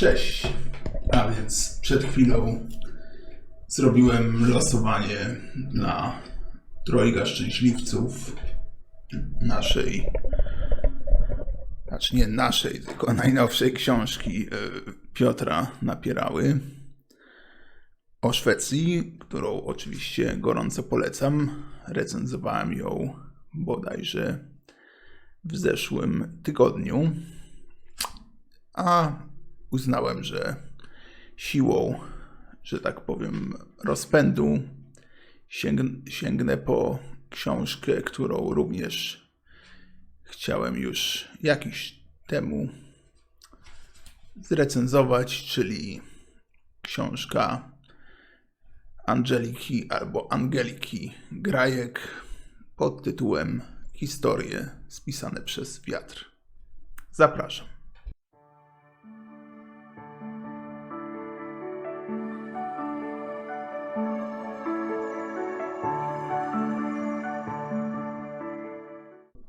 Cześć. A więc przed chwilą zrobiłem losowanie dla trojga szczęśliwców nie naszej, tylko najnowszej książki Piotra Napierały o Szwecji, którą oczywiście gorąco polecam. Recenzowałem ją bodajże w zeszłym tygodniu, a uznałem, że siłą, że tak powiem, rozpędu sięgnę po książkę, którą również chciałem już jakiś temu zrecenzować, czyli książka Angeliki Grajek pod tytułem Historie spisane przez wiatr. Zapraszam.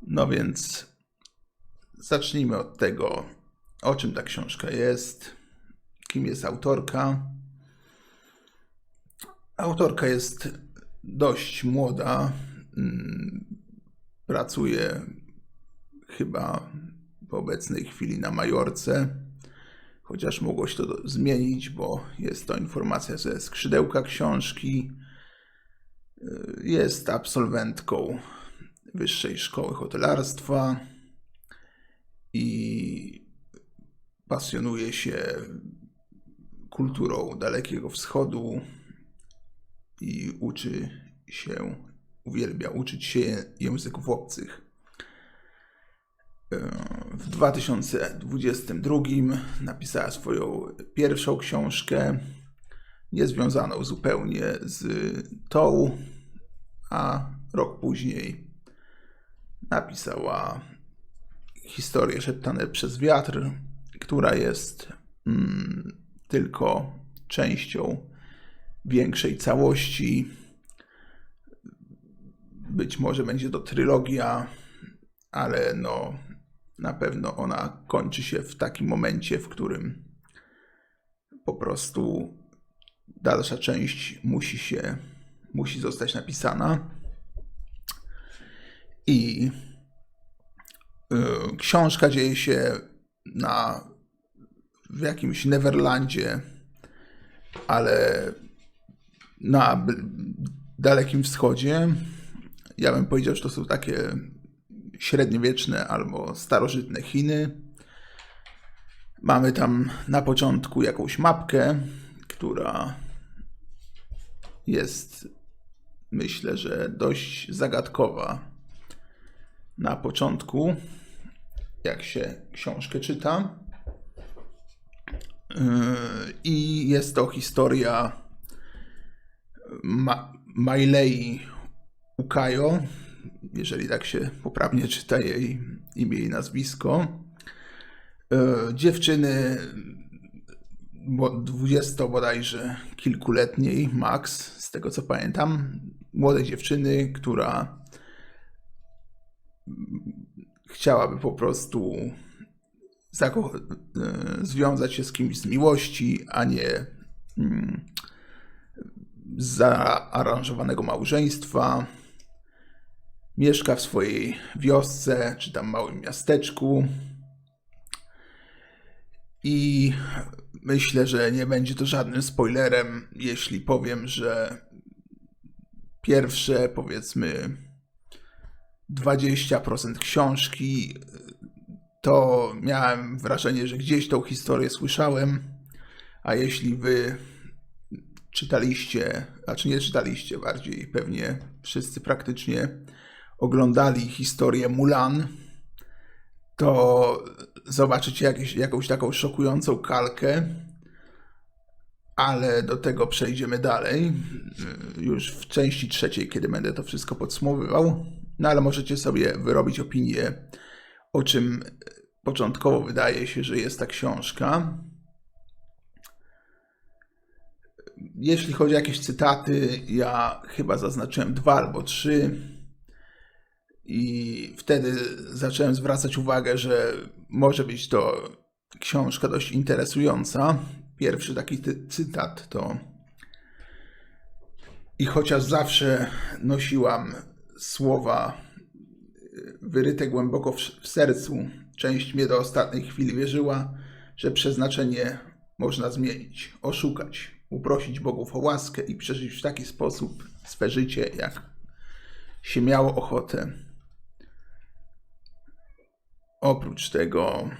No więc zacznijmy od tego, o czym ta książka jest, kim jest autorka. Autorka jest dość młoda, pracuje chyba w obecnej chwili na Majorce, chociaż mogło się to zmienić, bo jest to informacja ze skrzydełka książki. Jest absolwentką Wyższej Szkoły Hotelarstwa i pasjonuje się kulturą Dalekiego Wschodu i uwielbia uczyć się języków obcych. W 2022 napisała swoją pierwszą książkę, niezwiązaną zupełnie z tą, a rok później napisała Historie szeptane przez wiatr, która jest tylko częścią większej całości. Być może będzie to trylogia, ale na pewno ona kończy się w takim momencie, w którym po prostu dalsza część musi zostać napisana. I książka dzieje się w jakimś Neverlandzie, ale na Dalekim Wschodzie. Ja bym powiedział, że to są takie średniowieczne albo starożytne Chiny. Mamy tam na początku jakąś mapkę, która jest, myślę, że dość zagadkowa na początku, jak się książkę czyta. I jest to historia Mailei Ukajo, jeżeli tak się poprawnie czyta jej imię i nazwisko. Dziewczyny 20 bodajże kilkuletniej, max, z tego co pamiętam. Młodej dziewczyny, która chciałaby po prostu związać się z kimś z miłości, a nie z zaaranżowanego małżeństwa. Mieszka w swojej wiosce, czy tam małym miasteczku. I myślę, że nie będzie to żadnym spoilerem, jeśli powiem, że pierwsze, powiedzmy, 20% książki to miałem wrażenie, że gdzieś tą historię słyszałem, a jeśli wy czytaliście, nie czytaliście, bardziej pewnie wszyscy praktycznie oglądali historię Mulan, to zobaczycie jakąś taką szokującą kalkę, ale do tego przejdziemy dalej, już w części trzeciej, kiedy będę to wszystko podsumowywał. No ale możecie sobie wyrobić opinię, o czym początkowo wydaje się, że jest ta książka. Jeśli chodzi o jakieś cytaty, ja chyba zaznaczyłem 2 albo 3 i wtedy zacząłem zwracać uwagę, że może być to książka dość interesująca. Pierwszy taki cytat to: i chociaż zawsze nosiłam słowa wyryte głęboko w sercu, część mnie do ostatniej chwili wierzyła, że przeznaczenie można zmienić, oszukać, uprosić bogów o łaskę i przeżyć w taki sposób swe życie, jak się miało ochotę. Oprócz tego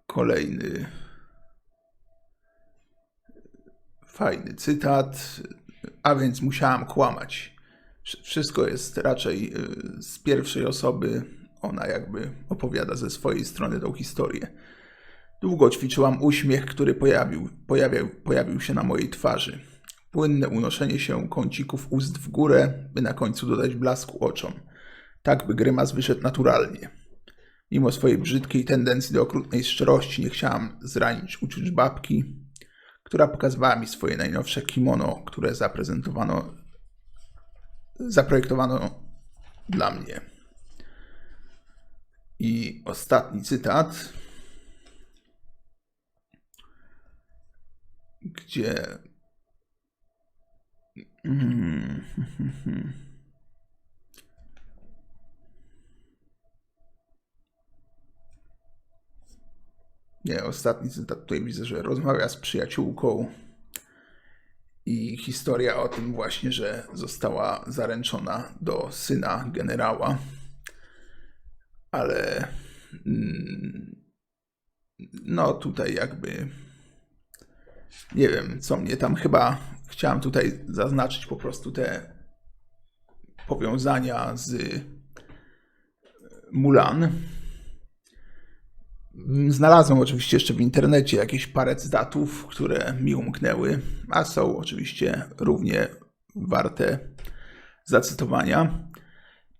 kolejny fajny cytat: a więc musiałam kłamać. Wszystko jest raczej z pierwszej osoby. Ona jakby opowiada ze swojej strony tą historię. Długo ćwiczyłam uśmiech, który pojawił się na mojej twarzy. Płynne unoszenie się kącików ust w górę, by na końcu dodać blasku oczom. Tak, by grymas wyszedł naturalnie. Mimo swojej brzydkiej tendencji do okrutnej szczerości nie chciałam zranić uczuć babki, która pokazywała mi swoje najnowsze kimono, które zaprojektowano dla mnie. I ostatni cytat, gdzie ostatni cytat tutaj widzę, że rozmawia z przyjaciółką i historia o tym właśnie, że została zaręczona do syna generała, ale no tutaj jakby nie wiem, co mnie tam chyba chciałem tutaj zaznaczyć po prostu te powiązania z Mulan. Znalazłem oczywiście jeszcze w internecie jakieś parę cytatów, które mi umknęły, a są oczywiście równie warte zacytowania.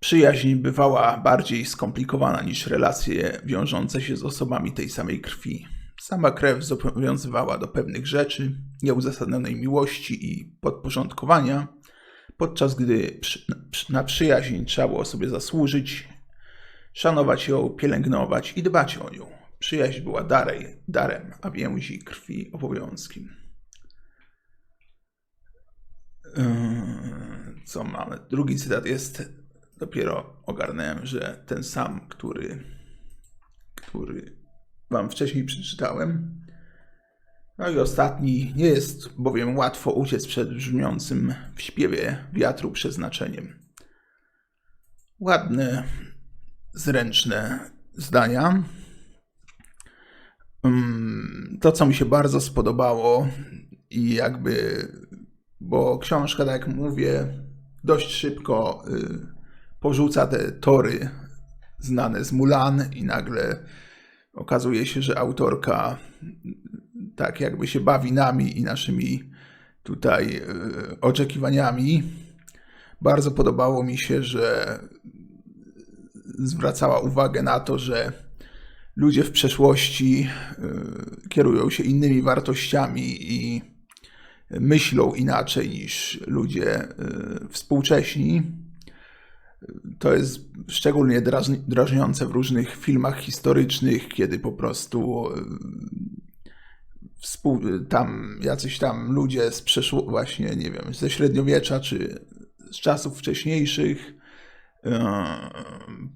Przyjaźń bywała bardziej skomplikowana niż relacje wiążące się z osobami tej samej krwi. Sama krew zobowiązywała do pewnych rzeczy, nieuzasadnionej miłości i podporządkowania, podczas gdy na przyjaźń trzeba było sobie zasłużyć, szanować ją, pielęgnować i dbać o nią. Przyjaźń była darem, a więzi krwi obowiązkiem. Co mamy? Drugi cytat jest, dopiero ogarnąłem, że ten sam, który wam wcześniej przeczytałem. No i ostatni: nie jest bowiem łatwo uciec przed brzmiącym w śpiewie wiatru przeznaczeniem. Ładne, zręczne zdania. To, co mi się bardzo spodobało i jakby, bo książka, tak jak mówię, dość szybko porzuca te tory znane z Mulan i nagle okazuje się, że autorka tak jakby się bawi nami i naszymi tutaj oczekiwaniami. Bardzo podobało mi się, że zwracała uwagę na to, że ludzie w przeszłości kierują się innymi wartościami i myślą inaczej niż ludzie współcześni. To jest szczególnie drażniące w różnych filmach historycznych, kiedy po prostu jacyś tam ludzie z właśnie, nie wiem, ze średniowiecza czy z czasów wcześniejszych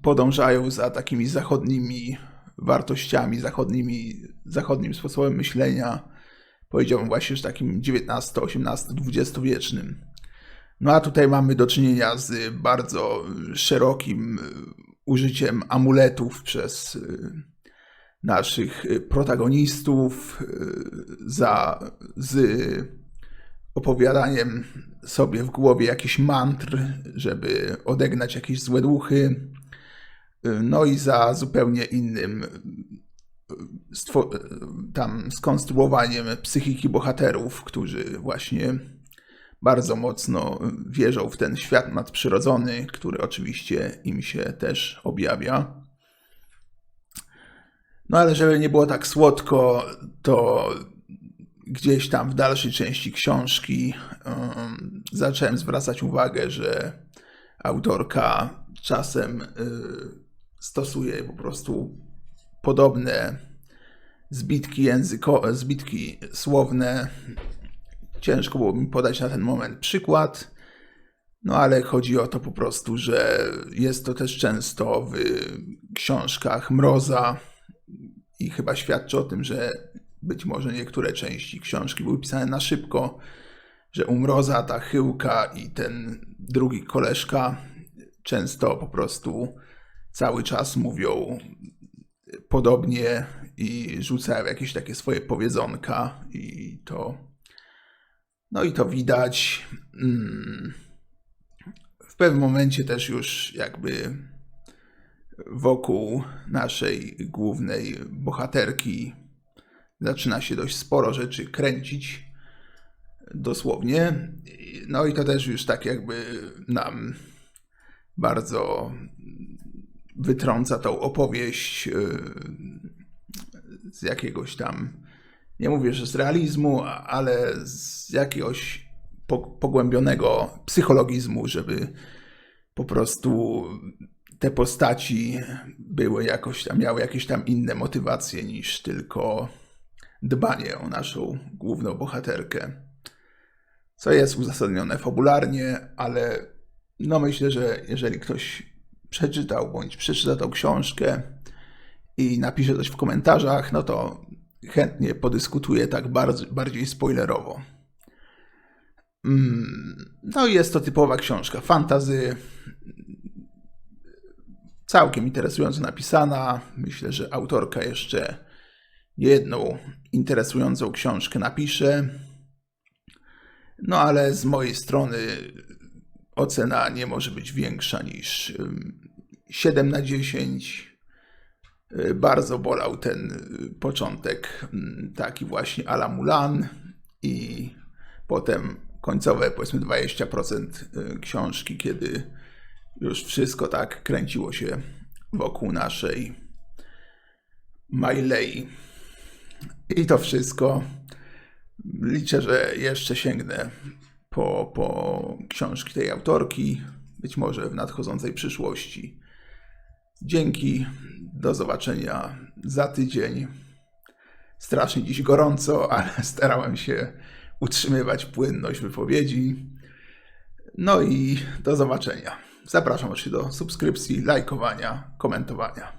podążają za takimi zachodnimi wartościami, zachodnim sposobem myślenia, powiedziałbym właśnie, że takim XIX, XVIII, XX-wiecznym. No a tutaj mamy do czynienia z bardzo szerokim użyciem amuletów przez naszych protagonistów, z opowiadaniem sobie w głowie jakichś mantr, żeby odegnać jakieś złe duchy, no i za zupełnie innym skonstruowaniem psychiki bohaterów, którzy właśnie bardzo mocno wierzą w ten świat nadprzyrodzony, który oczywiście im się też objawia. No ale żeby nie było tak słodko, to gdzieś tam w dalszej części książki zacząłem zwracać uwagę, że autorka czasem stosuje po prostu podobne zbitki słowne. Ciężko było mi podać na ten moment przykład, no ale chodzi o to po prostu, że jest to też często w książkach Mroza i chyba świadczy o tym, że być może niektóre części książki były pisane na szybko, że u Mroza ta Chyłka i ten drugi koleżka często po prostu cały czas mówią podobnie i rzucają jakieś takie swoje powiedzonka i to widać. W pewnym momencie też już jakby wokół naszej głównej bohaterki zaczyna się dość sporo rzeczy kręcić dosłownie. No i to też już tak jakby nam bardzo wytrąca tą opowieść z jakiegoś tam, nie mówię, że z realizmu, ale z jakiegoś pogłębionego psychologizmu, żeby po prostu te postaci były jakoś tam, miały jakieś tam inne motywacje niż tylko dbanie o naszą główną bohaterkę. Co jest uzasadnione fabularnie, ale no myślę, że jeżeli ktoś przeczytał bądź przeczyta tą książkę i napisze coś w komentarzach, no to chętnie podyskutuję tak bardziej spoilerowo. No i jest to typowa książka fantasy, całkiem interesująco napisana. Myślę, że autorka jeszcze jedną interesującą książkę napisze. No ale z mojej strony ocena nie może być większa niż 7 na 10. Bardzo bolał ten początek taki właśnie à la Mulan i potem końcowe powiedzmy 20% książki, kiedy już wszystko tak kręciło się wokół naszej Mailei. I to wszystko. Liczę, że jeszcze sięgnę po książki tej autorki, być może w nadchodzącej przyszłości. Dzięki, do zobaczenia za tydzień. Strasznie dziś gorąco, ale starałem się utrzymywać płynność wypowiedzi. No i do zobaczenia. Zapraszam oczywiście do subskrypcji, lajkowania, komentowania.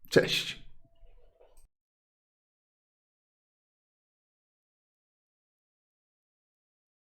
Cześć!